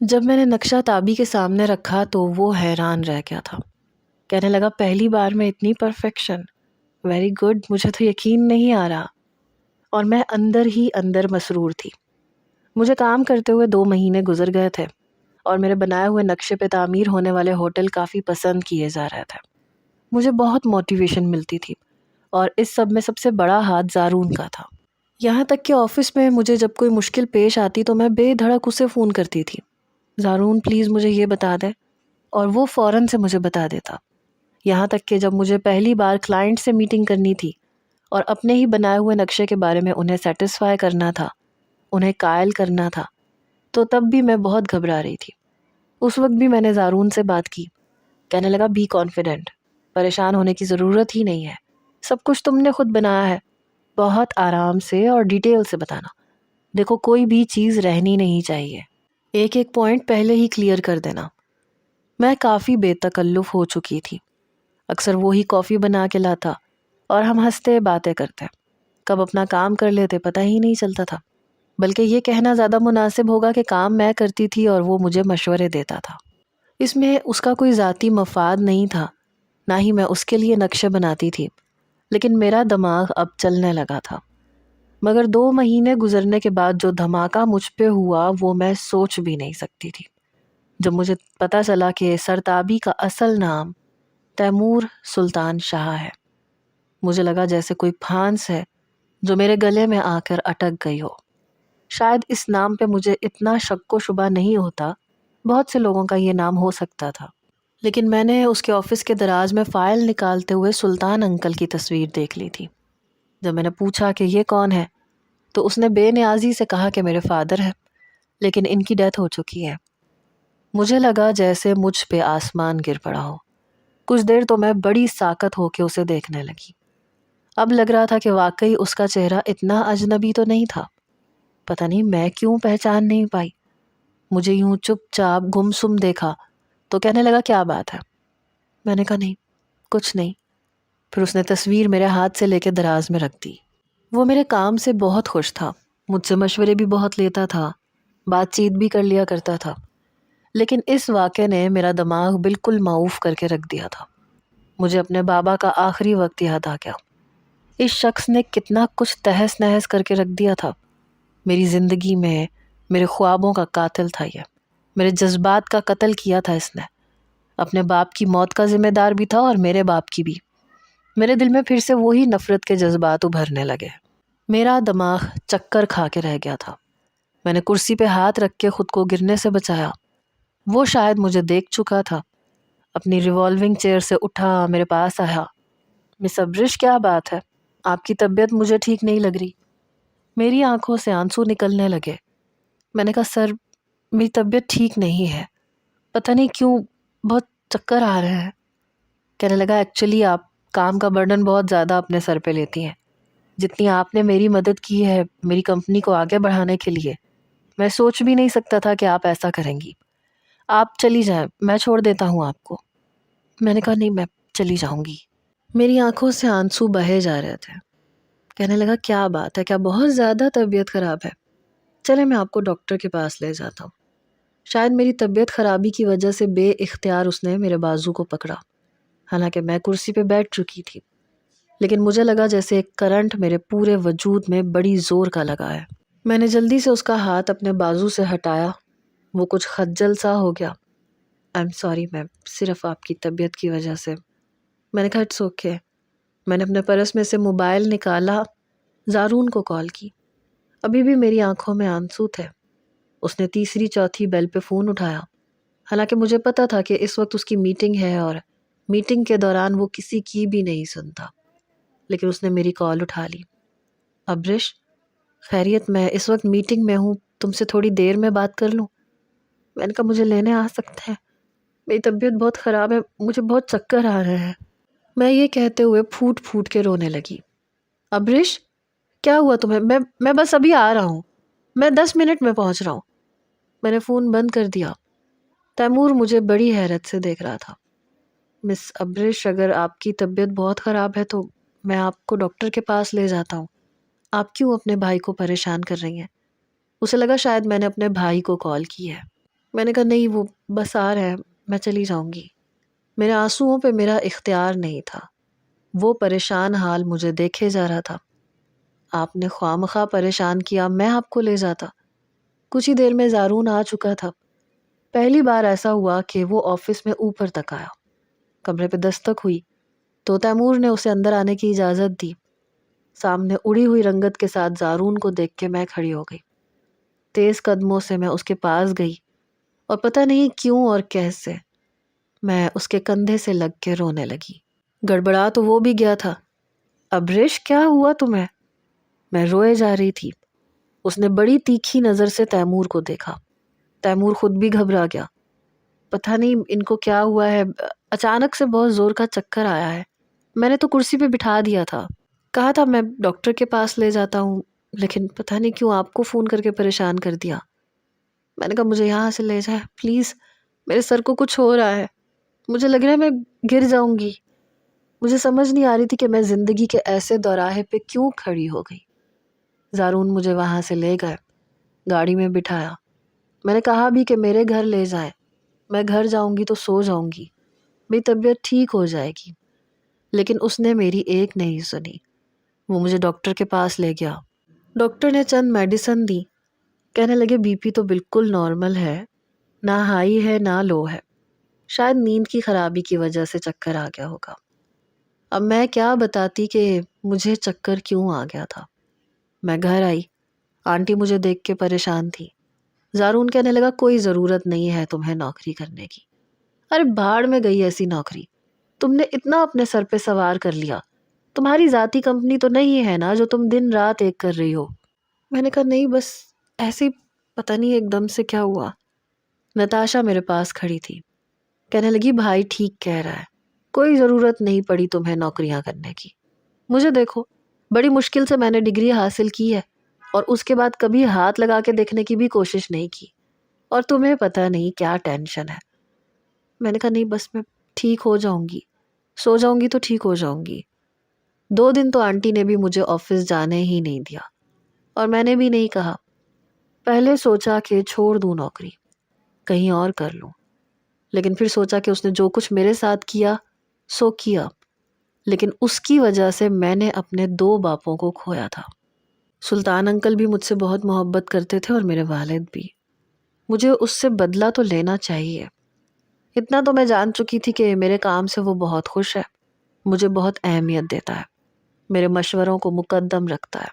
جب میں نے نقشہ تابی کے سامنے رکھا تو وہ حیران رہ گیا تھا۔ کہنے لگا پہلی بار میں اتنی پرفیکشن، ویری گڈ، مجھے تو یقین نہیں آ رہا۔ اور میں اندر ہی اندر مسرور تھی۔ مجھے کام کرتے ہوئے 2 مہینے گزر گئے تھے اور میرے بنائے ہوئے نقشے پہ تعمیر ہونے والے ہوٹل کافی پسند کیے جا رہے تھے۔ مجھے بہت موٹیویشن ملتی تھی اور اس سب میں سب سے بڑا ہاتھ زارون کا تھا۔ یہاں تک کہ آفس میں مجھے جب کوئی مشکل پیش آتی تو میں بے دھڑک اسے فون کرتی تھی، زارون پلیز مجھے یہ بتا دے، اور وہ فوراً سے مجھے بتا دیتا۔ یہاں تک کہ جب مجھے پہلی بار کلائنٹ سے میٹنگ کرنی تھی اور اپنے ہی بنائے ہوئے نقشے کے بارے میں انہیں سیٹسفائی کرنا تھا، انہیں قائل کرنا تھا، تو تب بھی میں بہت گھبرا رہی تھی۔ اس وقت بھی میں نے زارون سے بات کی۔ کہنے لگا بی کانفیڈنٹ، پریشان ہونے کی ضرورت ہی نہیں ہے، سب کچھ تم نے خود بنایا ہے، بہت آرام سے اور ڈیٹیل سے بتانا، دیکھو کوئی بھی چیز رہنی نہیں چاہیے، ایک ایک پوائنٹ پہلے ہی کلیئر کر دینا۔ میں کافی بے تکلف ہو چکی تھی، اکثر وہی کافی بنا کے لاتا اور ہم ہنستے باتیں کرتے، کب اپنا کام کر لیتے پتہ ہی نہیں چلتا تھا، بلکہ یہ کہنا زیادہ مناسب ہوگا کہ کام میں کرتی تھی اور وہ مجھے مشورے دیتا تھا۔ اس میں اس کا کوئی ذاتی مفاد نہیں تھا، نہ ہی میں اس کے لیے نقشے بناتی تھی، لیکن میرا دماغ اب چلنے لگا تھا۔ مگر 2 مہینے گزرنے کے بعد جو دھماکہ مجھ پہ ہوا وہ میں سوچ بھی نہیں سکتی تھی۔ جب مجھے پتہ چلا کہ سرتابی کا اصل نام تیمور سلطان شاہ ہے، مجھے لگا جیسے کوئی پھانس ہے جو میرے گلے میں آ کر اٹک گئی ہو۔ شاید اس نام پہ مجھے اتنا شک و شبہ نہیں ہوتا، بہت سے لوگوں کا یہ نام ہو سکتا تھا، لیکن میں نے اس کے آفس کے دراز میں فائل نکالتے ہوئے سلطان انکل کی تصویر دیکھ لی تھی۔ جب میں نے پوچھا کہ یہ کون ہے تو اس نے بے نیازی سے کہا کہ میرے فادر ہے، لیکن ان کی ڈیتھ ہو چکی ہے۔ مجھے لگا جیسے مجھ پہ آسمان گر پڑا ہو۔ کچھ دیر تو میں بڑی ساکت ہو کے اسے دیکھنے لگی۔ اب لگ رہا تھا کہ واقعی اس کا چہرہ اتنا اجنبی تو نہیں تھا۔ پتہ نہیں میں کیوں پہچان نہیں پائی۔ مجھے یوں چپ چاپ گمسم دیکھا تو کہنے لگا کیا بات ہے؟ میں نے کہا نہیں، کچھ نہیں۔ پھر اس نے تصویر میرے ہاتھ سے لے کے دراز میں رکھ دی۔ وہ میرے کام سے بہت خوش تھا، مجھ سے مشورے بھی بہت لیتا تھا، بات چیت بھی کر لیا کرتا تھا، لیکن اس واقعے نے میرا دماغ بالکل معوف کر کے رکھ دیا تھا۔ مجھے اپنے بابا کا آخری وقت یاد آ گیا۔ اس شخص نے کتنا کچھ تہس نہس کر کے رکھ دیا تھا میری زندگی میں۔ میرے خوابوں کا قاتل تھا یہ، میرے جذبات کا قتل کیا تھا اس نے، اپنے باپ کی موت کا ذمہ دار بھی تھا اور میرے باپ کی بھی۔ میرے دل میں پھر سے وہی نفرت کے جذبات ابھرنے لگے۔ میرا دماغ چکر کھا کے رہ گیا تھا۔ میں نے کرسی پہ ہاتھ رکھ کے خود کو گرنے سے بچایا۔ وہ شاید مجھے دیکھ چکا تھا، اپنی ریوالونگ چیئر سے اٹھا، میرے پاس آیا۔ مس ابرش کیا بات ہے؟ آپ کی طبیعت مجھے ٹھیک نہیں لگ رہی۔ میری آنکھوں سے آنسو نکلنے لگے۔ میں نے کہا سر میری طبیعت ٹھیک نہیں ہے، پتہ نہیں کیوں بہت چکر آ رہے ہیں۔ کہنے لگا ایکچولی آپ کام کا برڈن بہت زیادہ اپنے سر پہ لیتی ہیں، جتنی آپ نے میری مدد کی ہے میری کمپنی کو آگے بڑھانے کے لیے، میں سوچ بھی نہیں سکتا تھا کہ آپ ایسا کریں گی۔ آپ چلی جائیں، میں چھوڑ دیتا ہوں آپ کو۔ میں نے کہا نہیں، میں چلی جاؤں گی۔ میری آنکھوں سے آنسو بہے جا رہے تھے۔ کہنے لگا کیا بات ہے، کیا بہت زیادہ طبیعت خراب ہے؟ چلے میں آپ کو ڈاکٹر کے پاس لے جاتا ہوں۔ شاید میری طبیعت خرابی کی وجہ سے بے اختیار اس نے میرے بازو کو پکڑا، حالانکہ میں کرسی پہ بیٹھ چکی تھی، لیکن مجھے لگا جیسے ایک کرنٹ میرے پورے وجود میں بڑی زور کا لگا ہے۔ میں نے جلدی سے اس کا ہاتھ اپنے بازو سے ہٹایا، وہ کچھ خجل سا ہو گیا۔ آئی ایم سوری میم، صرف آپ کی طبیعت کی وجہ سے۔ میں نے کہا اٹس اوکے۔ میں نے اپنے پرس میں سے موبائل نکالا، زارون کو کال کی۔ ابھی بھی میری آنکھوں میں آنسو تھے۔ اس نے تیسری چوتھی بیل پہ فون اٹھایا، حالانکہ مجھے پتا تھا کہ اس وقت اس کی میٹنگ ہے اور میٹنگ کے دوران وہ کسی کی بھی نہیں سنتا، لیکن اس نے میری کال اٹھا لی۔ ابرش خیریت، میں اس وقت میٹنگ میں ہوں، تم سے تھوڑی دیر میں بات کر لوں؟ میں نے کہا مجھے لینے آ سکتے ہیں، میری طبیعت بہت خراب ہے، مجھے بہت چکر آ رہے ہیں۔ میں یہ کہتے ہوئے پھوٹ پھوٹ کے رونے لگی۔ ابرش کیا ہوا تمہیں؟ میں بس ابھی آ رہا ہوں، میں 10 منٹ میں پہنچ رہا ہوں۔ میں نے فون بند کر دیا۔ تیمور مجھے بڑی حیرت سے دیکھ رہا تھا۔ مس ابرش اگر آپ کی طبیعت بہت خراب ہے تو میں آپ کو ڈاکٹر کے پاس لے جاتا ہوں، آپ کیوں اپنے بھائی کو پریشان کر رہی ہیں؟ اسے لگا شاید میں نے اپنے بھائی کو کال کی ہے۔ میں نے کہا نہیں وہ بس آ رہے ہیں، میں چلی جاؤں گی۔ میرے آنسوؤں پہ میرا اختیار نہیں تھا، وہ پریشان حال مجھے دیکھے جا رہا تھا۔ آپ نے خواہ پریشان کیا، میں آپ کو لے جاتا۔ کچھ ہی دیر میں زارون آ چکا تھا۔ پہلی بار ایسا ہوا کہ وہ آفس میں اوپر تک آیا۔ کمرے پہ دستک ہوئی تو تیمور نے اسے اندر آنے کی اجازت دی۔ سامنے اڑی ہوئی رنگت کے ساتھ زارون کو دیکھ کے میں کھڑی ہو گئی۔ تیز قدموں سے میں اس کے پاس گئی اور پتہ نہیں کیوں اور کیسے میں اس کے کندھے سے لگ کے رونے لگی۔ گڑبڑا تو وہ بھی گیا تھا۔ ابریش کیا ہوا تمہیں؟ میں روئے جا رہی تھی۔ اس نے بڑی تیکھی نظر سے تیمور کو دیکھا۔ تیمور خود بھی گھبرا گیا۔ پتہ نہیں ان کو کیا ہوا ہے، اچانک سے بہت زور کا چکر آیا ہے۔ میں نے تو کرسی پہ بٹھا دیا تھا، کہا تھا میں ڈاکٹر کے پاس لے جاتا ہوں، لیکن پتہ نہیں کیوں آپ کو فون کر کے پریشان کر دیا۔ میں نے کہا مجھے یہاں سے لے جائے پلیز، میرے سر کو کچھ ہو رہا ہے، مجھے لگ رہا ہے میں گر جاؤں گی۔ مجھے سمجھ نہیں آ رہی تھی کہ میں زندگی کے ایسے دوراہے پہ کیوں کھڑی ہو گئی۔ زارون مجھے وہاں سے لے گئے، گاڑی میں بٹھایا۔ میں نے کہا بھی کہ میرے گھر لے جائیں، میں گھر جاؤں گی تو سو جاؤں گی، میری طبیعت ٹھیک ہو جائے گی، لیکن اس نے میری ایک نہیں سنی۔ وہ مجھے ڈاکٹر کے پاس لے گیا۔ ڈاکٹر نے چند میڈیسن دی، کہنے لگے بی پی تو بالکل نارمل ہے، نہ ہائی ہے نہ لو ہے، شاید نیند کی خرابی کی وجہ سے چکر آ گیا ہوگا۔ اب میں کیا بتاتی کہ مجھے چکر کیوں آ گیا تھا۔ میں گھر آئی، آنٹی مجھے دیکھ کے پریشان تھی۔ زارون کہنے لگا کوئی ضرورت نہیں ہے تمہیں نوکری کرنے کی۔ ارے بھاڑ میں گئی ایسی نوکری، تم نے اتنا اپنے سر پہ سوار کر لیا، تمہاری ذاتی کمپنی تو نہیں ہے نا جو تم دن رات ایک کر رہی ہو۔ میں نے کہا نہیں بس ایسے ہی، پتہ نہیں ایک دم سے کیا ہوا۔ نتاشا میرے پاس کھڑی تھی، کہنے لگی بھائی ٹھیک کہہ رہا ہے، کوئی ضرورت نہیں پڑی تمہیں نوکریاں کرنے کی۔ مجھے دیکھو، بڑی مشکل سے میں نے ڈگری حاصل کی ہے اور اس کے بعد کبھی ہاتھ لگا کے دیکھنے کی بھی کوشش نہیں کی، اور تمہیں پتہ نہیں کیا ٹینشن ہے۔ میں نے کہا نہیں بس میں ٹھیک ہو جاؤں گی، سو جاؤں گی تو ٹھیک ہو جاؤں گی۔ 2 دن تو آنٹی نے بھی مجھے آفس جانے ہی نہیں دیا، اور میں نے بھی نہیں کہا۔ پہلے سوچا کہ چھوڑ دوں نوکری، کہیں اور کر لوں، لیکن پھر سوچا کہ اس نے جو کچھ میرے ساتھ کیا سو کیا، لیکن اس کی وجہ سے میں نے اپنے 2 باپوں کو کھویا تھا۔ سلطان انکل بھی مجھ سے بہت محبت کرتے تھے اور میرے والد بھی۔ مجھے اس سے بدلہ تو لینا چاہیے۔ اتنا تو میں جان چکی تھی کہ میرے کام سے وہ بہت خوش ہے، مجھے بہت اہمیت دیتا ہے، میرے مشوروں کو مقدم رکھتا ہے،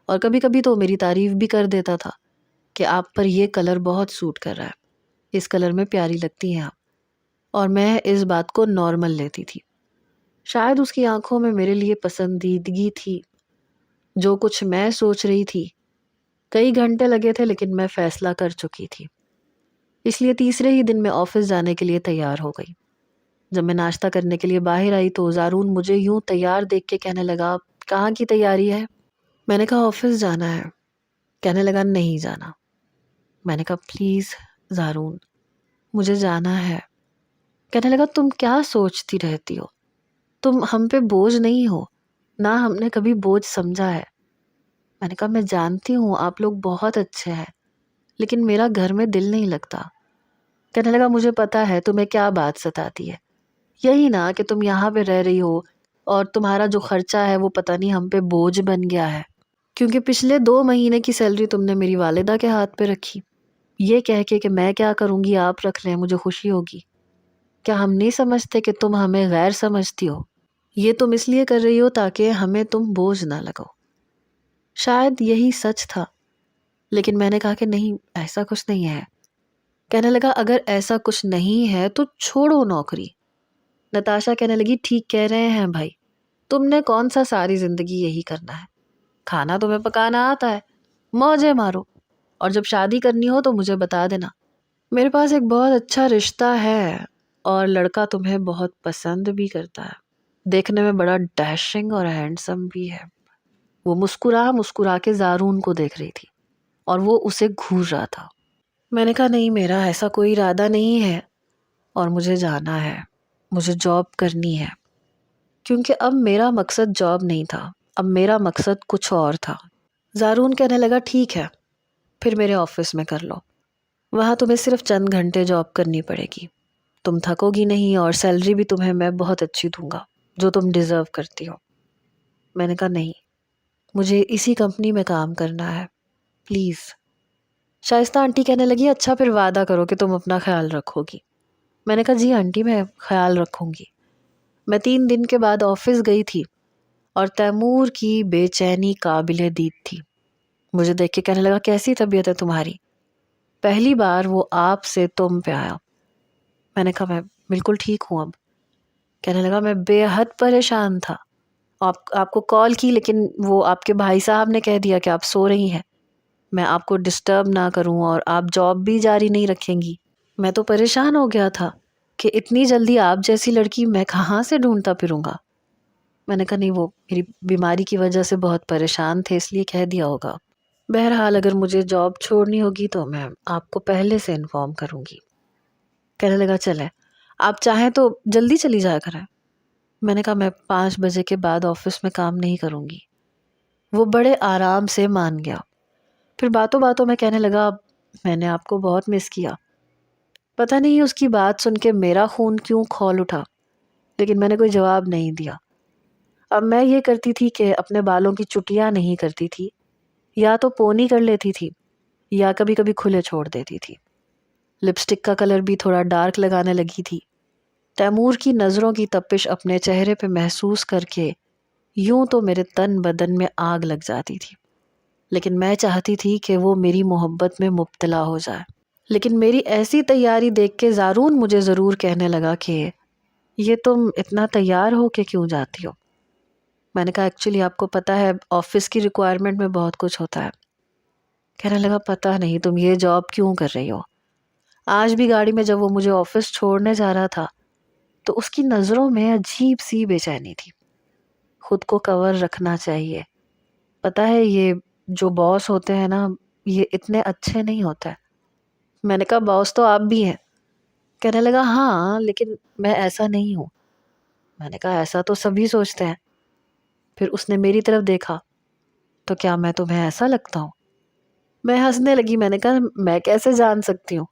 اور کبھی کبھی تو میری تعریف بھی کر دیتا تھا کہ آپ پر یہ کلر بہت سوٹ کر رہا ہے، اس کلر میں پیاری لگتی ہیں آپ، اور میں اس بات کو نارمل لیتی تھی۔ شاید اس کی آنکھوں میں میرے لیے پسندیدگی تھی۔ جو کچھ میں سوچ رہی تھی، کئی گھنٹے لگے تھے لیکن میں فیصلہ کر چکی تھی، اس لیے تیسرے ہی دن میں آفس جانے کے لیے تیار ہو گئی۔ جب میں ناشتہ کرنے کے لیے باہر آئی تو زارون مجھے یوں تیار دیکھ کے کہنے لگا کہاں کی تیاری ہے؟ میں نے کہا آفس جانا ہے۔ کہنے لگا نہیں جانا۔ میں نے کہا پلیز زارون مجھے جانا ہے۔ کہنے لگا تم کیا سوچتی رہتی ہو، تم ہم پہ بوجھ نہیں ہو، نہ ہم نے کبھی بوجھ سمجھا ہے۔ میں نے کہا میں جانتی ہوں آپ لوگ بہت اچھے ہیں، لیکن میرا گھر میں دل نہیں لگتا۔ کہنے لگا مجھے پتا ہے تمہیں کیا بات ستاتی ہے، یہی نا کہ تم یہاں پہ رہ رہی ہو اور تمہارا جو خرچہ ہے وہ پتہ نہیں ہم پہ بوجھ بن گیا ہے، کیونکہ پچھلے 2 مہینے کی سیلری تم نے میری والدہ کے ہاتھ پہ رکھی، یہ کہہ کے کہ میں کیا کروں گی آپ رکھ لیں مجھے خوشی ہوگی۔ کیا ہم نہیں سمجھتے کہ تم ہمیں غیر سمجھتی ہو؟ یہ تم اس لیے کر رہی ہو تاکہ ہمیں تم بوجھ نہ لگو۔ شاید یہی سچ تھا، لیکن میں نے کہا کہ نہیں ایسا کچھ نہیں ہے۔ کہنے لگا اگر ایسا کچھ نہیں ہے تو چھوڑو نوکری۔ نتاشا کہنے لگی ٹھیک کہہ رہے ہیں بھائی، تم نے کون سا ساری زندگی یہی کرنا ہے، کھانا تمہیں پکانا آتا ہے، موجیں مارو، اور جب شادی کرنی ہو تو مجھے بتا دینا، میرے پاس ایک بہت اچھا رشتہ ہے اور لڑکا تمہیں بہت پسند بھی کرتا ہے، دیکھنے میں بڑا ڈیشنگ اور ہینڈسم بھی ہے۔ وہ مسکرا کے زارون کو دیکھ رہی تھی اور وہ اسے گھور رہا تھا۔ میں نے کہا نہیں میرا ایسا کوئی ارادہ نہیں ہے، اور مجھے جانا ہے، مجھے جاب کرنی ہے، کیونکہ اب میرا مقصد جاب نہیں تھا، اب میرا مقصد کچھ اور تھا۔ زارون کہنے لگا ٹھیک ہے پھر میرے آفس میں کر لو۔ وہاں تمہیں صرف چند گھنٹے جاب کرنی پڑے گی، تم تھکو گی نہیں، اور سیلری بھی تمہیں میں بہت اچھی دوں گا جو تم ڈیزرو کرتی ہو۔ میں نے کہا نہیں، مجھے اسی کمپنی میں کام کرنا ہے پلیز۔ شائستہ آنٹی کہنے لگی اچھا پھر وعدہ کرو کہ تم اپنا خیال رکھو گی۔ میں نے کہا جی آنٹی میں خیال رکھوں گی۔ میں 3 دن کے بعد آفس گئی تھی اور تیمور کی بے چینی قابل دید تھی۔ مجھے دیکھ کے کہنے لگا کیسی طبیعت ہے تمہاری؟ پہلی بار وہ آپ سے تم پہ آیا۔ میں نے کہا میں بالکل ٹھیک ہوں اب۔ کہنے لگا میں بے حد پریشان تھا، آپ کو کال کی لیکن وہ آپ کے بھائی صاحب نے کہہ دیا کہ آپ سو رہی ہیں، میں آپ کو ڈسٹرب نہ کروں، اور آپ جاب بھی جاری نہیں رکھیں گی۔ میں تو پریشان ہو گیا تھا کہ اتنی جلدی آپ جیسی لڑکی میں کہاں سے ڈھونڈتا پھروں گا۔ میں نے کہا نہیں، وہ میری بیماری کی وجہ سے بہت پریشان تھے اس لیے کہہ دیا ہوگا۔ بہرحال اگر مجھے جاب چھوڑنی ہوگی تو میں آپ کو پہلے سے انفارم کروں گی۔ کہنے لگا چلے آپ چاہیں تو جلدی چلی جایا کریں۔ میں نے کہا میں 5 بجے کے بعد آفس میں کام نہیں کروں گی۔ وہ بڑے آرام سے مان گیا۔ پھر باتوں باتوں میں کہنے لگا میں نے آپ کو بہت مس کیا۔ پتہ نہیں اس کی بات سن کے میرا خون کیوں کھول اٹھا، لیکن میں نے کوئی جواب نہیں دیا۔ اب میں یہ کرتی تھی کہ اپنے بالوں کی چٹیاں نہیں کرتی تھی، یا تو پونی کر لیتی تھی یا کبھی کبھی کھلے چھوڑ دیتی تھی۔ لپسٹک کا کلر بھی تھوڑا ڈارک لگانے لگی تھی۔ تیمور کی نظروں کی تپش اپنے چہرے پہ محسوس کر کے یوں تو میرے تن بدن میں آگ لگ جاتی تھی، لیکن میں چاہتی تھی کہ وہ میری محبت میں مبتلا ہو جائے۔ لیکن میری ایسی تیاری دیکھ کے زارون مجھے ضرور کہنے لگا کہ یہ تم اتنا تیار ہو کہ کیوں جاتی ہو؟ میں نے کہا ایکچولی آپ کو پتہ ہے آفس کی ریکوائرمنٹ میں بہت کچھ ہوتا ہے۔ کہنے لگا پتہ نہیں تم یہ جاب کیوں کر رہی ہو۔ آج بھی گاڑی میں جب وہ مجھے آفس چھوڑنے جا رہا تھا تو اس کی نظروں میں عجیب سی بے چینی تھی۔ خود کو کور رکھنا چاہیے، پتہ ہے یہ جو باس ہوتے ہیں نا یہ اتنے اچھے نہیں ہوتے۔ میں نے کہا باس تو آپ بھی ہیں۔ کہنے لگا ہاں لیکن میں ایسا نہیں ہوں۔ میں نے کہا ایسا تو سبھی سوچتے ہیں۔ پھر اس نے میری طرف دیکھا، تو کیا میں تمہیں ایسا لگتا ہوں؟ میں ہنسنے لگی۔ میں نے کہا میں کیسے جان سکتی ہوں؟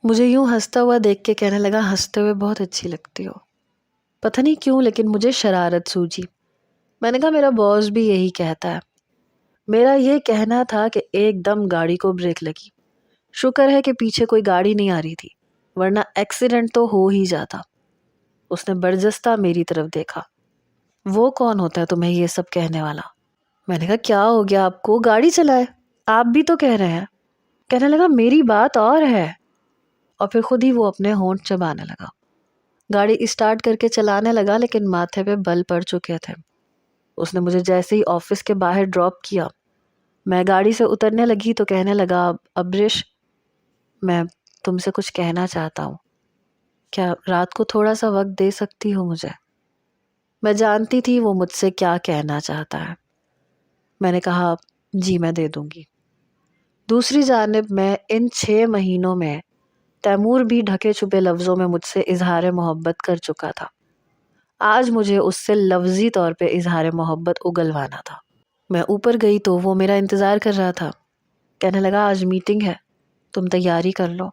مجھے یوں ہنستا ہوا دیکھ کے کہنے لگا ہنستے ہوئے بہت اچھی لگتی ہو۔ پتہ نہیں کیوں لیکن مجھے شرارت سوجی۔ میں نے کہا میرا باس بھی یہی کہتا ہے۔ میرا یہ کہنا تھا کہ ایک دم گاڑی کو بریک لگی۔ شکر ہے کہ پیچھے کوئی گاڑی نہیں آ رہی تھی، ورنہ ایکسیڈنٹ تو ہو ہی جاتا۔ اس نے برجستہ میری طرف دیکھا۔ وہ کون ہوتا ہے تمہیں یہ سب کہنے والا؟ میں نے کہا کیا ہو گیا آپ کو، گاڑی چلائے، آپ بھی تو کہہ رہے ہیں۔ کہنے لگا میری بات اور ہے، اور پھر خود ہی وہ اپنے ہونٹ چبانے لگا۔ گاڑی اسٹارٹ کر کے چلانے لگا لیکن ماتھے پہ بل پڑ چکے تھے۔ اس نے مجھے جیسے ہی آفس کے باہر ڈراپ کیا، میں گاڑی سے اترنے لگی تو کہنے لگا ابرش میں تم سے کچھ کہنا چاہتا ہوں، کیا رات کو تھوڑا سا وقت دے سکتی ہو مجھے؟ میں جانتی تھی وہ مجھ سے کیا کہنا چاہتا ہے۔ میں نے کہا جی میں دے دوں گی۔ دوسری جانب میں ان 6 مہینوں میں تیمور بھی ڈھکے چھپے لفظوں میں مجھ سے اظہار محبت کر چکا تھا۔ آج مجھے اس سے لفظی طور پہ اظہار محبت اگلوانا تھا۔ میں اوپر گئی تو وہ میرا انتظار کر رہا تھا۔ کہنے لگا آج میٹنگ ہے، تم تیاری کر لو۔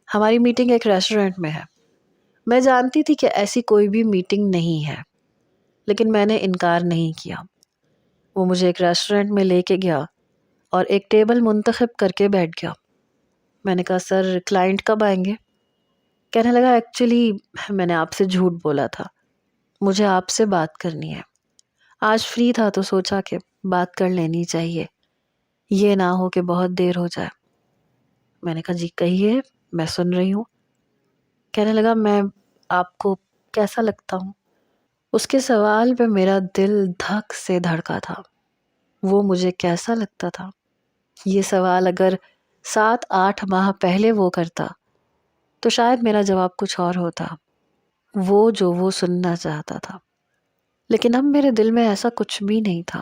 ہماری میٹنگ ایک ریسٹورنٹ میں ہے۔ میں جانتی تھی کہ ایسی کوئی بھی میٹنگ نہیں ہے، لیکن میں نے انکار نہیں کیا۔ وہ مجھے ایک ریسٹورنٹ میں لے کے گیا اور ایک ٹیبل منتخب کر کے بیٹھ گیا۔ میں نے کہا سر کلائنٹ کب آئیں گے؟ کہنے لگا ایکچولی میں نے آپ سے جھوٹ بولا تھا، مجھے آپ سے بات کرنی ہے۔ آج فری تھا تو سوچا کہ بات کر لینی چاہیے، یہ نہ ہو کہ بہت دیر ہو جائے۔ میں نے کہا جی کہیے میں سن رہی ہوں۔ کہنے لگا میں آپ کو کیسا لگتا ہوں؟ اس کے سوال پہ میرا دل دھک سے دھڑکا تھا۔ وہ مجھے کیسا لگتا تھا؟ یہ سوال اگر 7-8 ماہ پہلے وہ کرتا تو شاید میرا جواب کچھ اور ہوتا، وہ جو وہ سننا چاہتا تھا۔ لیکن اب میرے دل میں ایسا کچھ بھی نہیں تھا۔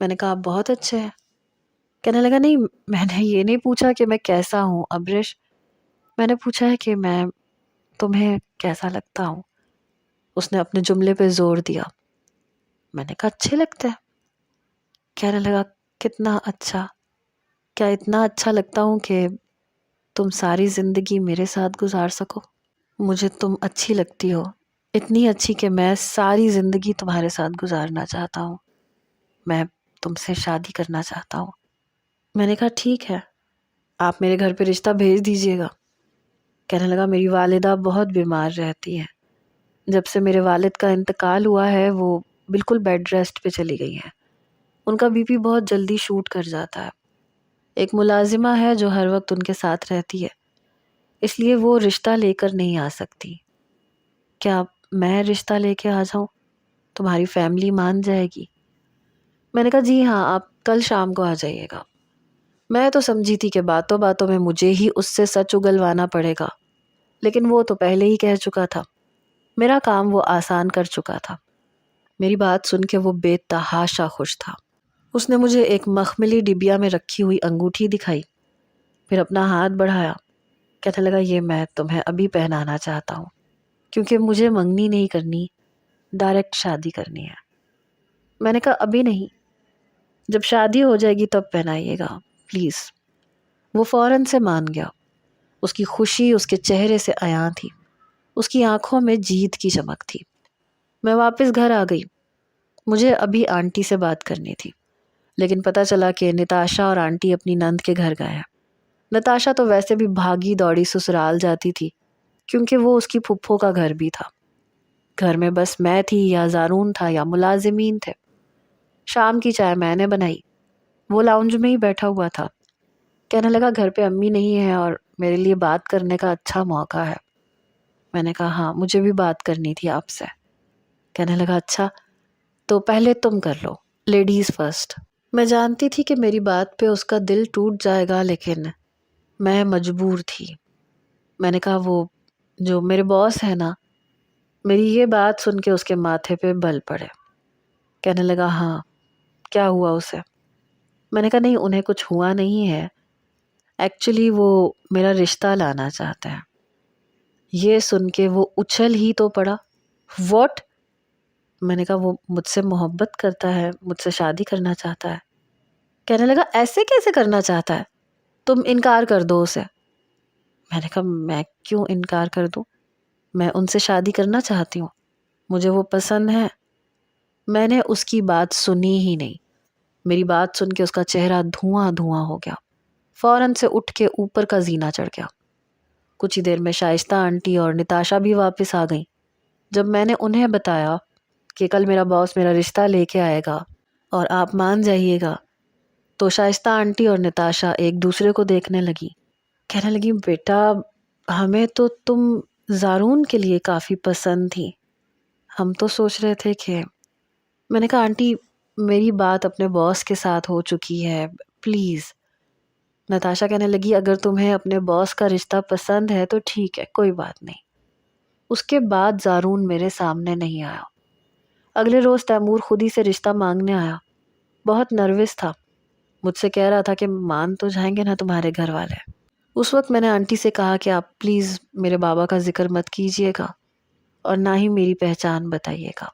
میں نے کہا آپ بہت اچھے ہیں۔ کہنے لگا نہیں میں نے یہ نہیں پوچھا کہ میں کیسا ہوں ابرش، میں نے پوچھا ہے کہ میں تمہیں کیسا لگتا ہوں۔ اس نے اپنے جملے پہ زور دیا۔ میں نے کہا اچھے لگتے ہیں۔ کہنے لگا کتنا اچھا؟ کیا اتنا اچھا لگتا ہوں کہ تم ساری زندگی میرے ساتھ گزار سکو. مجھے تم اچھی لگتی ہو، اتنی اچھی کہ میں ساری زندگی تمہارے ساتھ گزارنا چاہتا ہوں. میں تم سے شادی کرنا چاہتا ہوں. میں نے کہا ٹھیک ہے، آپ میرے گھر پہ رشتہ بھیج دیجیے گا. کہنے لگا میری والدہ بہت بیمار رہتی ہیں، جب سے میرے والد کا انتقال ہوا ہے وہ بالکل بیڈ ریسٹ پہ چلی گئی ہیں. ان کا بی پی بہت جلدی شوٹ کر جاتا ہے. ایک ملازمہ ہے جو ہر وقت ان کے ساتھ رہتی ہے، اس لیے وہ رشتہ لے کر نہیں آ سکتی. کیا میں رشتہ لے کے آ جاؤں؟ تمہاری فیملی مان جائے گی؟ میں نے کہا جی ہاں، آپ کل شام کو آ جائیے گا. میں تو سمجھی تھی کہ باتوں باتوں میں مجھے ہی اس سے سچ اگلوانا پڑے گا، لیکن وہ تو پہلے ہی کہہ چکا تھا. میرا کام وہ آسان کر چکا تھا. میری بات سن کے وہ بے تحاشا خوش تھا. اس نے مجھے ایک مخملی ڈبیا میں رکھی ہوئی انگوٹھی دکھائی، پھر اپنا ہاتھ بڑھایا. کہنے لگا یہ میں تمہیں ابھی پہنانا چاہتا ہوں، کیونکہ مجھے منگنی نہیں کرنی، ڈائریکٹ شادی کرنی ہے. میں نے کہا ابھی نہیں، جب شادی ہو جائے گی تب پہنائیے گا پلیز. وہ فوراً سے مان گیا. اس کی خوشی اس کے چہرے سے عیاں تھی، اس کی آنکھوں میں جیت کی چمک تھی. میں واپس گھر آ گئی. مجھے ابھی آنٹی سے بات کرنی تھی، لیکن پتہ چلا کہ نتاشا اور آنٹی اپنی نند کے گھر گئے ہیں. نتاشا تو ویسے بھی بھاگی دوڑی سسرال جاتی تھی، کیونکہ وہ اس کی پھپھو کا گھر بھی تھا. گھر میں بس میں تھی یا زارون تھا یا ملازمین تھے. شام کی چائے میں نے بنائی. وہ لاؤنج میں ہی بیٹھا ہوا تھا. کہنے لگا گھر پہ امی نہیں ہے اور میرے لیے بات کرنے کا اچھا موقع ہے. میں نے کہا ہاں مجھے بھی بات کرنی تھی آپ سے. کہنے لگا اچھا تو پہلے تم کر لو، لیڈیز فرسٹ. میں جانتی تھی کہ میری بات پہ اس کا دل ٹوٹ جائے گا، لیکن میں مجبور تھی. میں نے کہا وہ جو میرے باس ہے نا، میری یہ بات سن کے اس کے ماتھے پہ بل پڑے. کہنے لگا ہاں کیا ہوا اسے؟ میں نے کہا نہیں انہیں کچھ ہوا نہیں ہے، ایکچولی وہ میرا رشتہ لانا چاہتے ہیں. یہ سن کے وہ اچھل ہی تو پڑا. واٹ؟ میں نے کہا وہ مجھ سے محبت کرتا ہے، مجھ سے شادی کرنا چاہتا ہے. کہنے لگا ایسے کیسے کرنا چاہتا ہے؟ تم انکار کر دو اسے. میں نے کہا میں کیوں انکار کر دوں؟ میں ان سے شادی کرنا چاہتی ہوں، مجھے وہ پسند ہے. میں نے اس کی بات سنی ہی نہیں. میری بات سن کے اس کا چہرہ دھواں دھواں ہو گیا. فوراً سے اٹھ کے اوپر کا زینہ چڑھ گیا. کچھ ہی دیر میں شائستہ آنٹی اور نتاشا بھی واپس آ گئیں. جب میں نے انہیں بتایا کہ کل میرا باس میرا رشتہ لے کے آئے گا اور آپ مان جائیے گا، تو شائستہ آنٹی اور نتاشا ایک دوسرے کو دیکھنے لگی. کہنے لگی بیٹا ہمیں تو تم زارون کے لیے کافی پسند تھی، ہم تو سوچ رہے تھے کہ. میں نے کہا آنٹی میری بات اپنے باس کے ساتھ ہو چکی ہے، پلیز. نتاشا کہنے لگی اگر تمہیں اپنے باس کا رشتہ پسند ہے تو ٹھیک ہے، کوئی بات نہیں. اس کے بعد زارون میرے سامنے نہیں آیا. اگلے روز تیمور خود ہی سے رشتہ مانگنے آیا. بہت نروس تھا، مجھ سے کہہ رہا تھا کہ مان تو جائیں گے نا تمہارے گھر والے. اس وقت میں نے آنٹی سے کہا کہ آپ پلیز میرے بابا کا ذکر مت کیجیے گا اور نہ ہی میری پہچان بتائیے گا،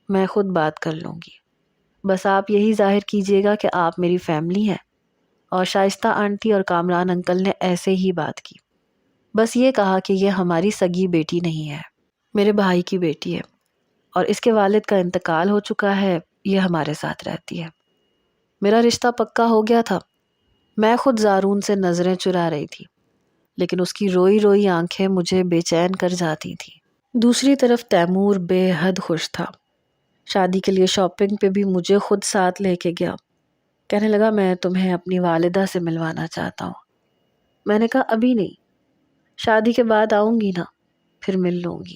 میں خود بات کر لوں گی. بس آپ یہی ظاہر کیجیے گا کہ آپ میری فیملی ہیں. اور شائستہ آنٹی اور کامران انکل نے ایسے ہی بات کی. بس یہ کہا کہ یہ ہماری سگی بیٹی نہیں ہے، میرے بھائی کی بیٹی ہے، اور اس کے والد کا انتقال ہو چکا ہے، یہ ہمارے ساتھ رہتی ہے. میرا رشتہ پکا ہو گیا تھا. میں خود زارون سے نظریں چرا رہی تھی، لیکن اس کی روئی روئی آنکھیں مجھے بے چین کر جاتی تھیں. دوسری طرف تیمور بے حد خوش تھا. شادی کے لیے شاپنگ پہ بھی مجھے خود ساتھ لے کے گیا. کہنے لگا میں تمہیں اپنی والدہ سے ملوانا چاہتا ہوں. میں نے کہا ابھی نہیں، شادی کے بعد آؤں گی نا، پھر مل لوں گی.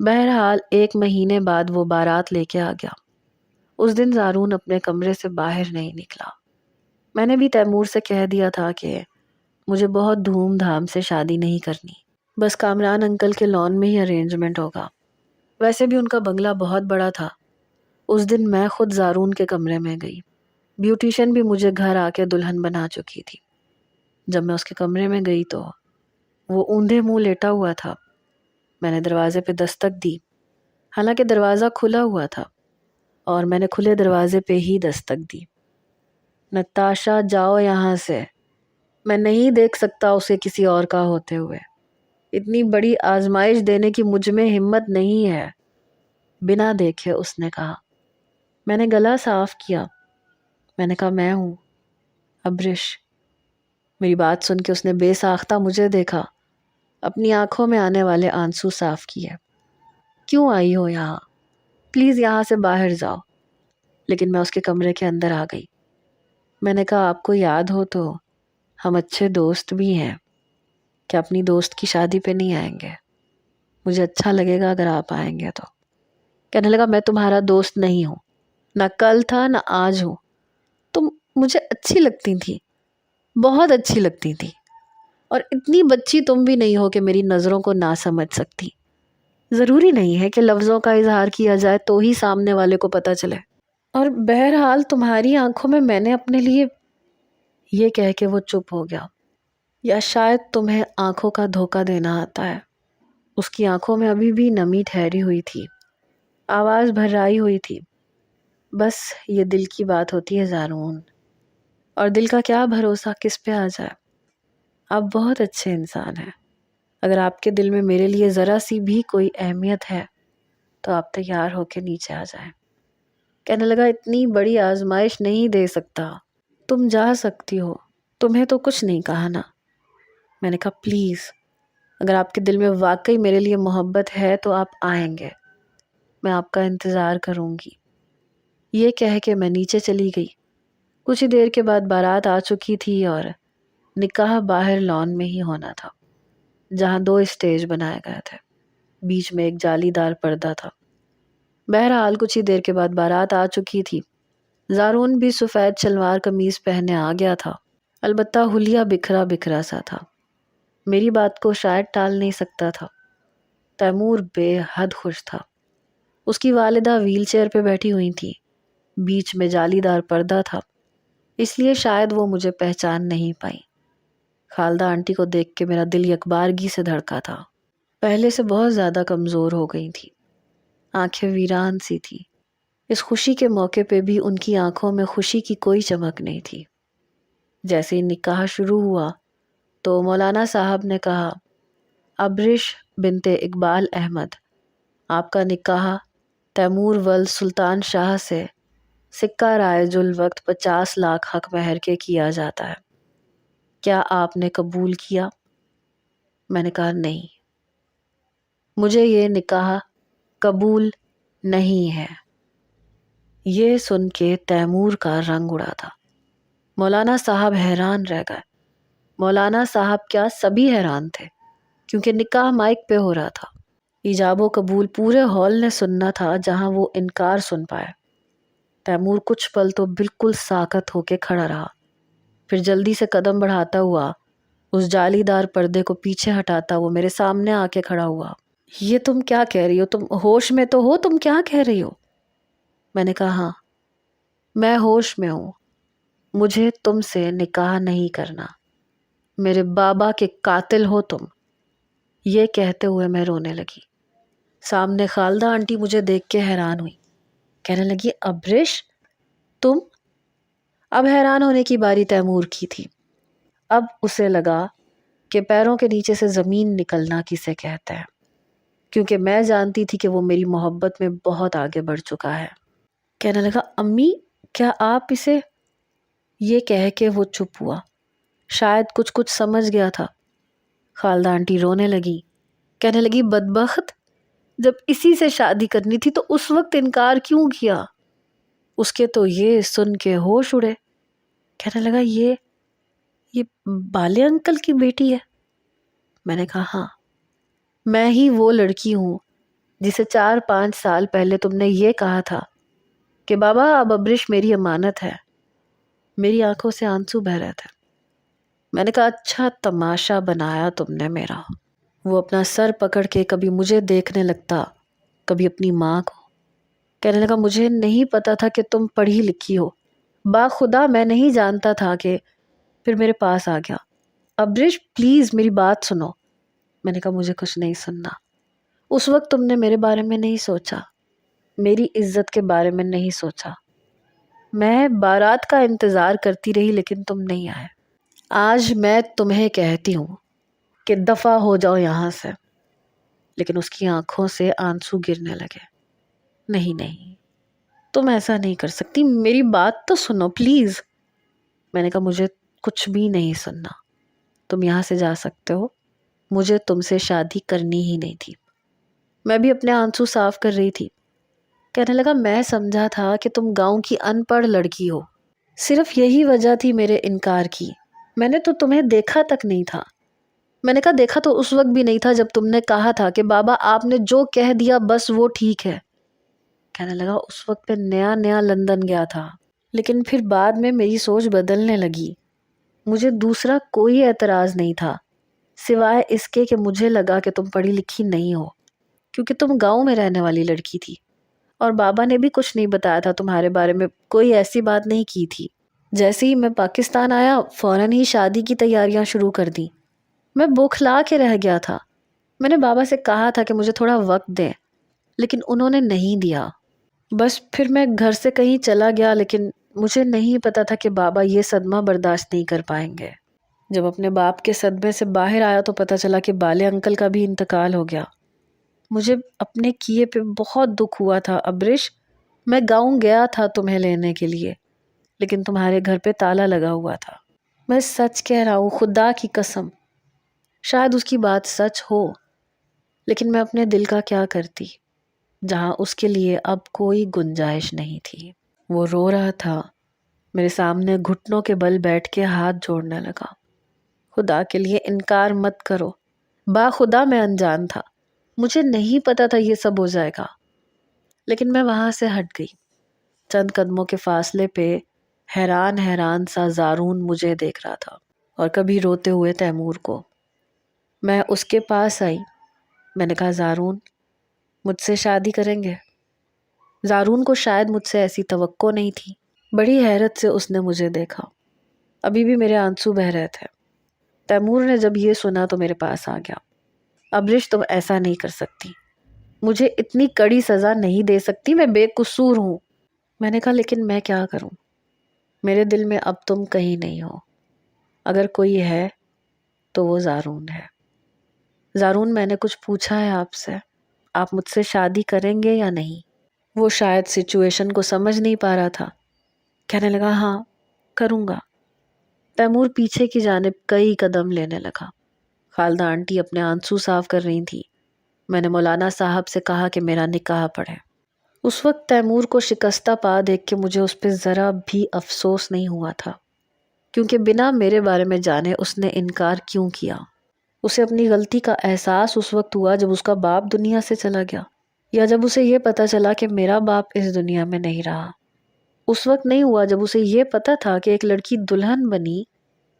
بہرحال 1 مہینے بعد وہ بارات لے کے آ گیا. اس دن زارون اپنے کمرے سے باہر نہیں نکلا. میں نے بھی تیمور سے کہہ دیا تھا کہ مجھے بہت دھوم دھام سے شادی نہیں کرنی، بس کامران انکل کے لان میں ہی ارینجمنٹ ہوگا. ویسے بھی ان کا بنگلہ بہت بڑا تھا. اس دن میں خود زارون کے کمرے میں گئی. بیوٹیشن بھی مجھے گھر آ کے دلہن بنا چکی تھی. جب میں اس کے کمرے میں گئی تو وہ اوندھے منہ لیٹا ہوا تھا. میں نے دروازے پہ دستک دی، حالانکہ دروازہ کھلا ہوا تھا، اور میں نے کھلے دروازے پہ ہی دستک دی. نتاشا جاؤ یہاں سے، میں نہیں دیکھ سکتا اسے کسی اور کا ہوتے ہوئے. اتنی بڑی آزمائش دینے کی مجھ میں ہمت نہیں ہے. بنا دیکھے اس نے کہا. میں نے گلا صاف کیا. میں نے کہا میں ہوں ابرش. میری بات سن کے اس نے بے ساختہ مجھے دیکھا. اپنی آنکھوں میں آنے والے آنسو صاف کیے. کیوں آئی ہو یہاں؟ پلیز یہاں سے باہر جاؤ. لیکن میں اس کے کمرے کے اندر آ گئی. میں نے کہا آپ کو یاد ہو تو ہم اچھے دوست بھی ہیں. کہ اپنی دوست کی شادی پہ نہیں آئیں گے؟ مجھے اچھا لگے گا اگر آپ آئیں گے تو. کہنے لگا میں تمہارا دوست نہیں ہوں. نہ کل تھا نہ آج ہوں. تم مجھے اچھی لگتی تھی، بہت اچھی لگتی تھی. اور اتنی بچی تم بھی نہیں ہو کہ میری نظروں کو نہ سمجھ سکتی. ضروری نہیں ہے کہ لفظوں کا اظہار کیا جائے تو ہی سامنے والے کو پتہ چلے. اور بہرحال تمہاری آنکھوں میں نے اپنے لیے. یہ کہہ کے وہ چپ ہو گیا. یا شاید تمہیں آنکھوں کا دھوکہ دینا آتا ہے. اس کی آنکھوں میں ابھی بھی نمی ٹھہری ہوئی تھی. آواز بھرائی ہوئی تھی. بس یہ دل کی بات ہوتی ہے زارون. اور دل کا کیا بھروسہ کس پہ آ جائے. آپ بہت اچھے انسان ہیں. اگر آپ کے دل میں میرے لیے ذرا سی بھی کوئی اہمیت ہے تو آپ تیار ہو کے نیچے آ جائیں. کہنے لگا اتنی بڑی آزمائش نہیں دے سکتا. تم جا سکتی ہو. تمہیں تو کچھ نہیں کہا نا. میں نے کہا پلیز اگر آپ کے دل میں واقعی میرے لیے محبت ہے تو آپ آئیں گے. میں آپ کا انتظار کروں گی. یہ کہہ کے میں نیچے چلی گئی. کچھ ہی دیر کے بعد بارات آ چکی تھی اور نکاح باہر لان میں ہی ہونا تھا جہاں 2 اسٹیج بنائے گئے تھے. بیچ میں ایک جالی دار پردہ تھا. بہرحال کچھ ہی دیر کے بعد بارات آ چکی تھی. زارون بھی سفید شلوار قمیض پہنے آ گیا تھا. البتہ حلیہ بکھرا بکھرا سا تھا. میری بات کو شاید ٹال نہیں سکتا تھا. تیمور بے حد خوش تھا. اس کی والدہ ویل چیئر پہ بیٹھی ہوئی تھی. بیچ میں جالی دار پردہ تھا اس لیے شاید وہ مجھے پہچان نہیں پائی. خالدہ آنٹی کو دیکھ کے میرا دل یکبارگی سے دھڑکا تھا. پہلے سے بہت زیادہ کمزور ہو گئی تھی. آنکھیں ویران سی تھی. اس خوشی کے موقع پہ بھی ان کی آنکھوں میں خوشی کی کوئی چمک نہیں تھی. جیسے ہی نکاح شروع ہوا تو مولانا صاحب نے کہا ابرش بنت اقبال احمد، آپ کا نکاح تیمور ولد سلطان شاہ سے سکہ رائج الوقت 50 لاکھ حق مہر کے کیا جاتا ہے. کیا آپ نے قبول کیا؟ میں نے کہا نہیں، مجھے یہ نکاح قبول نہیں ہے. یہ سن کے تیمور کا رنگ اڑا تھا. مولانا صاحب حیران رہ گئے. مولانا صاحب کیا سبھی حیران تھے کیونکہ نکاح مائک پہ ہو رہا تھا. ایجاب و قبول پورے ہال نے سننا تھا جہاں وہ انکار سن پائے. تیمور کچھ پل تو بالکل ساکت ہو کے کھڑا رہا. پھر جلدی سے قدم بڑھاتا ہوا اس جالی دار پردے کو پیچھے ہٹاتا وہ میرے سامنے آ کے کھڑا ہوا. یہ تم کیا کہہ رہی ہو؟ تم ہوش میں تو ہو؟ تم کیا کہہ رہی ہو؟ میں نے کہا ہاں میں ہوش میں ہوں. مجھے تم سے نکاح نہیں کرنا. میرے بابا کے قاتل ہو تم. یہ کہتے ہوئے میں رونے لگی. سامنے خالدہ آنٹی مجھے دیکھ کے حیران ہوئی. کہنے لگی ابرش تم؟ اب حیران ہونے کی باری تیمور کی تھی. اب اسے لگا کہ پیروں کے نیچے سے زمین نکلنا کسے کہتے ہیں، کیونکہ میں جانتی تھی کہ وہ میری محبت میں بہت آگے بڑھ چکا ہے. کہنے لگا امی کیا آپ اسے؟ یہ کہہ کے وہ چپ ہوا. شاید کچھ سمجھ گیا تھا. خالدہ آنٹی رونے لگی. کہنے لگی بدبخت، جب اسی سے شادی کرنی تھی تو اس وقت انکار کیوں کیا؟ اس کے تو یہ سن کے ہوش اڑے. کہنے لگا یہ بالے انکل کی بیٹی ہے؟ میں نے کہا ہاں، میں ہی وہ لڑکی ہوں جسے 4-5 سال پہلے تم نے یہ کہا تھا کہ بابا اب ابرش میری امانت ہے. میری آنکھوں سے آنسو بہہ رہے تھے. میں نے کہا اچھا تماشا بنایا تم نے میرا. وہ اپنا سر پکڑ کے کبھی مجھے دیکھنے لگتا کبھی اپنی ماں کو. کہنے لگا مجھے نہیں پتا تھا کہ تم پڑھی لکھی ہو. باخدا میں نہیں جانتا تھا کہ. پھر میرے پاس آ گیا. ابرش پلیز میری بات سنو. میں نے کہا مجھے کچھ نہیں سننا. اس وقت تم نے میرے بارے میں نہیں سوچا، میری عزت کے بارے میں نہیں سوچا. میں بارات کا انتظار کرتی رہی لیکن تم نہیں آئے. آج میں تمہیں کہتی ہوں کہ دفع ہو جاؤ یہاں سے. لیکن اس کی آنکھوں سے آنسو گرنے لگے. نہیں نہیں، تم ایسا نہیں کر سکتی، میری بات تو سنو پلیز. میں نے کہا مجھے کچھ بھی نہیں سننا، تم یہاں سے جا سکتے ہو، مجھے تم سے شادی کرنی ہی نہیں تھی. میں بھی اپنے آنسو صاف کر رہی تھی. کہنے لگا میں سمجھا تھا کہ تم گاؤں کی ان پڑھ لڑکی ہو، صرف یہی وجہ تھی میرے انکار کی. میں نے تو تمہیں دیکھا تک نہیں تھا. میں نے کہا دیکھا تو اس وقت بھی نہیں تھا جب تم نے کہا تھا کہ بابا آپ نے جو کہہ دیا بس وہ ٹھیک ہے. کہنے لگا اس وقت پہ نیا نیا لندن گیا تھا، لیکن پھر بعد میں میری سوچ بدلنے لگی. مجھے دوسرا کوئی اعتراض نہیں تھا سوائے اس کے کہ مجھے لگا کہ تم پڑھی لکھی نہیں ہو، کیونکہ تم گاؤں میں رہنے والی لڑکی تھی اور بابا نے بھی کچھ نہیں بتایا تھا تمہارے بارے میں، کوئی ایسی بات نہیں کی تھی. جیسے ہی میں پاکستان آیا فوراً ہی شادی کی تیاریاں شروع کر دی. میں بوکھلا کے رہ گیا تھا. میں نے بابا سے کہا تھا کہ مجھے تھوڑا وقت دیں، لیکن انہوں نے نہیں دیا. بس پھر میں گھر سے کہیں چلا گیا، لیکن مجھے نہیں پتا تھا کہ بابا یہ صدمہ برداشت نہیں کر پائیں گے. جب اپنے باپ کے صدمے سے باہر آیا تو پتا چلا کہ بالے انکل کا بھی انتقال ہو گیا. مجھے اپنے کیے پہ بہت دکھ ہوا تھا ابرش. میں گاؤں گیا تھا تمہیں لینے کے لیے، لیکن تمہارے گھر پہ تالا لگا ہوا تھا. میں سچ کہہ رہا ہوں، خدا کی قسم. شاید اس کی بات سچ ہو، لیکن میں اپنے دل کا کیا کرتی جہاں اس کے لیے اب کوئی گنجائش نہیں تھی. وہ رو رہا تھا، میرے سامنے گھٹنوں کے بل بیٹھ کے ہاتھ جوڑنے لگا. خدا کے لیے انکار مت کرو، خدا میں انجان تھا، مجھے نہیں پتا تھا یہ سب ہو جائے گا. لیکن میں وہاں سے ہٹ گئی. چند قدموں کے فاصلے پہ حیران حیران سا زارون مجھے دیکھ رہا تھا، اور کبھی روتے ہوئے تیمور کو. میں اس کے پاس آئی. میں نے کہا زارون مجھ سے شادی کریں گے؟ زارون کو شاید مجھ سے ایسی توقع نہیں تھی. بڑی حیرت سے اس نے مجھے دیکھا. ابھی بھی میرے آنسو بہہ رہے تھے. تیمور نے جب یہ سنا تو میرے پاس آ گیا. ابرش تم ایسا نہیں کر سکتی، مجھے اتنی کڑی سزا نہیں دے سکتی، میں بے قصور ہوں. میں نے کہا لیکن میں کیا کروں، میرے دل میں اب تم کہیں نہیں ہو. اگر کوئی ہے تو وہ زارون ہے. زارون میں نے کچھ پوچھا ہے آپ سے، آپ مجھ سے شادی کریں گے یا نہیں؟ وہ شاید سچویشن کو سمجھ نہیں پا رہا تھا. کہنے لگا ہاں کروں گا. تیمور پیچھے کی جانب کئی قدم لینے لگا. خالدہ آنٹی اپنے آنسو صاف کر رہی تھی. میں نے مولانا صاحب سے کہا کہ میرا نکاح پڑھے. اس وقت تیمور کو شکستہ پا دیکھ کے مجھے اس پہ ذرا بھی افسوس نہیں ہوا تھا، کیونکہ بنا میرے بارے میں جانے اس نے انکار کیوں کیا. اسے اپنی غلطی کا احساس اس وقت ہوا جب اس کا باپ دنیا سے چلا گیا، یا جب اسے یہ پتا چلا کہ میرا باپ اس دنیا میں نہیں رہا. اس وقت نہیں ہوا جب اسے یہ پتا تھا کہ ایک لڑکی دلہن بنی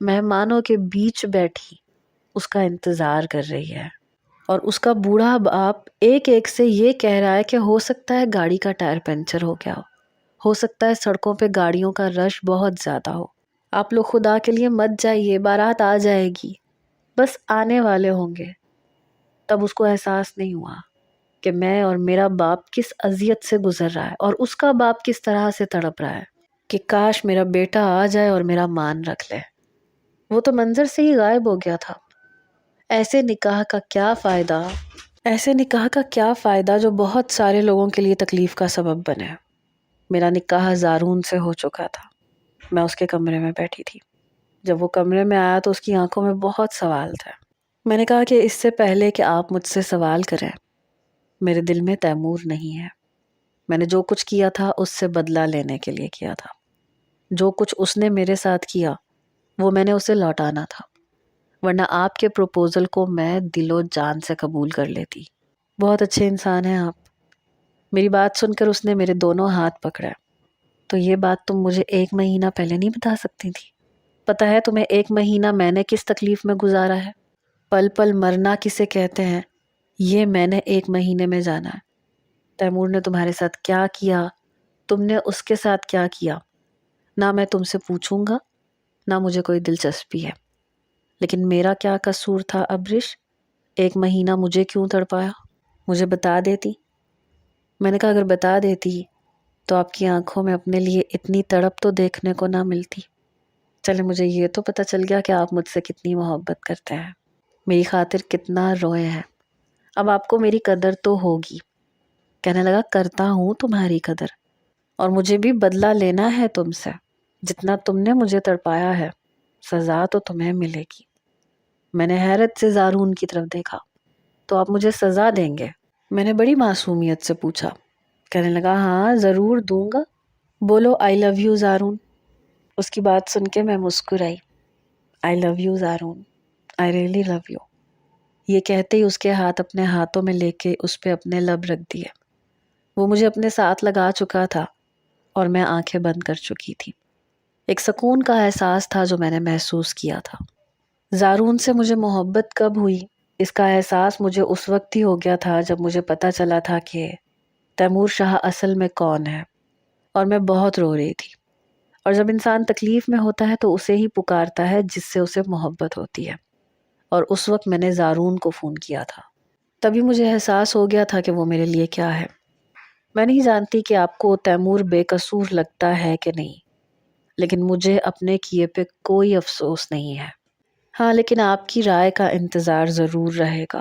مہمانوں کے بیچ بیٹھی اس کا انتظار کر رہی ہے، اور اس کا بوڑھا باپ ایک ایک سے یہ کہہ رہا ہے کہ ہو سکتا ہے گاڑی کا ٹائر پنچر ہو گیا ہو سکتا ہے سڑکوں پہ گاڑیوں کا رش بہت زیادہ ہو. آپ لوگ خدا کے لیے مت جائیے، بارات آ جائے گی، بس آنے والے ہوں گے. تب اس کو احساس نہیں ہوا کہ میں اور میرا باپ کس اذیت سے گزر رہا ہے، اور اس کا باپ کس طرح سے تڑپ رہا ہے کہ کاش میرا بیٹا آ جائے اور میرا مان رکھ لے. وہ تو منظر سے ہی غائب ہو گیا تھا. ایسے نکاح کا کیا فائدہ، ایسے نکاح کا کیا فائدہ جو بہت سارے لوگوں کے لیے تکلیف کا سبب بنے. میرا نکاح زارون سے ہو چکا تھا. میں اس کے کمرے میں بیٹھی تھی. جب وہ کمرے میں آیا تو اس کی آنکھوں میں بہت سوال تھے. میں نے کہا کہ اس سے پہلے کہ آپ مجھ سے سوال کریں، میرے دل میں تیمور نہیں ہے. میں نے جو کچھ کیا تھا اس سے بدلہ لینے کے لیے کیا تھا. جو کچھ اس نے میرے ساتھ کیا وہ میں نے اسے لوٹانا تھا، ورنہ آپ کے پروپوزل کو میں دل و جان سے قبول کر لیتی. بہت اچھے انسان ہیں آپ. میری بات سن کر اس نے میرے دونوں ہاتھ پکڑے. تو یہ بات تم مجھے 1 مہینہ پہلے نہیں بتا سکتی تھی؟ پتہ ہے تمہیں 1 مہینہ میں نے کس تکلیف میں گزارا ہے؟ پل پل مرنا کسے کہتے ہیں یہ میں نے 1 مہینے میں جانا ہے. تیمور نے تمہارے ساتھ کیا کیا، تم نے اس کے ساتھ کیا کیا، نہ میں تم سے پوچھوں گا، نہ مجھے کوئی دلچسپی ہے. لیکن میرا کیا قصور تھا ابرش؟ 1 مہینہ مجھے کیوں تڑپایا؟ مجھے بتا دیتی. میں نے کہا اگر بتا دیتی تو آپ کی آنکھوں میں اپنے لیے اتنی تڑپ تو دیکھنے کو نہ ملتی. چلے مجھے یہ تو پتہ چل گیا کہ آپ مجھ سے کتنی محبت کرتے ہیں، میری خاطر کتنا روئے ہیں، اب آپ کو میری قدر تو ہوگی۔ کہنے لگا کرتا ہوں تمہاری قدر، اور مجھے بھی بدلہ لینا ہے تم سے، جتنا تم نے مجھے تڑپایا ہے سزا تو تمہیں ملے گی۔ میں نے حیرت سے زارون کی طرف دیکھا، تو آپ مجھے سزا دیں گے؟ میں نے بڑی معصومیت سے پوچھا۔ کہنے لگا ہاں ضرور دوں گا، بولو آئی لو یو زارون۔ اس کی بات سن کے میں مسکرائی۔ I love you Zaroon, I really love you. یہ کہتے ہی اس کے ہاتھ اپنے ہاتھوں میں لے کے اس پہ اپنے لب رکھ دیے۔ وہ مجھے اپنے ساتھ لگا چکا تھا اور میں آنکھیں بند کر چکی تھی۔ ایک سکون کا احساس تھا جو میں نے محسوس کیا تھا۔ زارون سے مجھے محبت کب ہوئی، اس کا احساس مجھے اس وقت ہی ہو گیا تھا جب مجھے پتہ چلا تھا کہ تیمور شاہ اصل میں کون ہے، اور میں بہت رو رہی تھی۔ اور جب انسان تکلیف میں ہوتا ہے تو اسے ہی پکارتا ہے جس سے اسے محبت ہوتی ہے، اور اس وقت میں نے زارون کو فون کیا تھا۔ تبھی مجھے احساس ہو گیا تھا کہ وہ میرے لیے کیا ہے۔ میں نہیں جانتی کہ آپ کو تیمور بے قصور لگتا ہے کہ نہیں، لیکن مجھے اپنے کیے پہ کوئی افسوس نہیں ہے۔ ہاں لیکن آپ کی رائے کا انتظار ضرور رہے گا۔